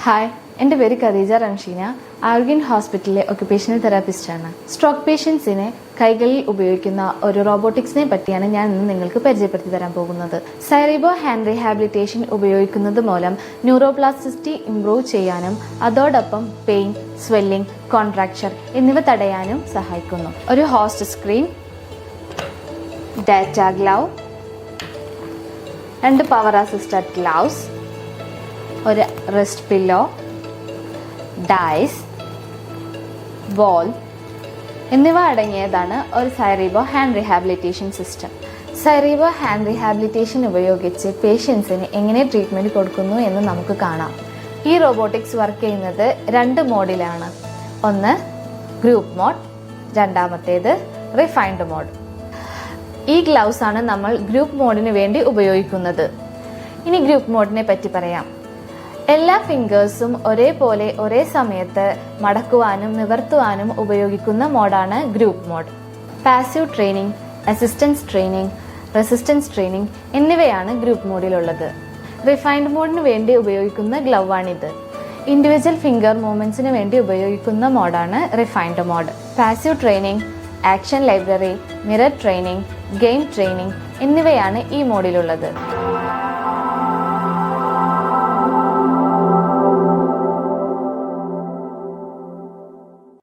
Hi, എൻ്റെ പേര് ഖദീജ റംഷീന. ആർഗിൻ ഹോസ്പിറ്റലിലെ ഒക്യുപേഷണൽ തെറാപ്പിസ്റ്റാണ്. സ്ട്രോക്ക് പേഷ്യൻസിനെ കൈകളിൽ ഉപയോഗിക്കുന്ന ഒരു റോബോട്ടിക്സിനെ പറ്റിയാണ് ഞാൻ ഇന്ന് നിങ്ങൾക്ക് പരിചയപ്പെടുത്തി തരാൻ പോകുന്നത്. സൈറിബോ ഹാൻഡ് റീഹാബിലിറ്റേഷൻ ഉപയോഗിക്കുന്നത് മൂലം ന്യൂറോപ്ലാസ്റ്റിസിറ്റി ഇംപ്രൂവ് ചെയ്യാനും അതോടൊപ്പം പെയിൻ, സ്വെല്ലിംഗ്, കോൺട്രാക്ചർ എന്നിവ തടയാനും സഹായിക്കുന്നു. ഒരു host screen, data glove, 2 power assisted gloves, ഒരു റെസ്റ്റ് പില്ലോ, ഡൈസ്, ബോൾ എന്നിവ അടങ്ങിയതാണ് ഒരു Syrebo hand rehabilitation system. Syrebo hand rehabilitation ഉപയോഗിച്ച് പേഷ്യൻസിന് എങ്ങനെ ട്രീറ്റ്മെൻറ്റ് കൊടുക്കുന്നു എന്ന് നമുക്ക് കാണാം. ഈ റോബോട്ടിക്സ് വർക്ക് ചെയ്യുന്നത് 2 മോഡിലാണ്. ഒന്ന് ഗ്രൂപ്പ് മോഡ്, രണ്ടാമത്തേത് റിഫൈൻഡ് മോഡ്. ഈ ഗ്ലൗസ് ആണ് നമ്മൾ ഗ്രൂപ്പ് മോഡിന് വേണ്ടി ഉപയോഗിക്കുന്നത്. ഇനി ഗ്രൂപ്പ് മോഡിനെ പറ്റി പറയാം. എല്ലാ ഫിംഗേഴ്സും ഒരേപോലെ ഒരേ സമയത്ത് മടക്കുവാനും നിവർത്തുവാനും ഉപയോഗിക്കുന്ന മോഡാണ് group mode. Passive training, assistance training, resistance training എന്നിവയാണ് ഗ്രൂപ്പ് മോഡിലുള്ളത്. റിഫൈൻഡ് മോഡിന് വേണ്ടി ഉപയോഗിക്കുന്ന ഗ്ലൗ ആണിത്. ഇൻഡിവിജ്വൽ ഫിംഗർ മൂവ്മെന്റ്സിന് വേണ്ടി ഉപയോഗിക്കുന്ന മോഡാണ് refined mode. Passive training, action library, mirror training, game training എന്നിവയാണ് ഈ മോഡിലുള്ളത്.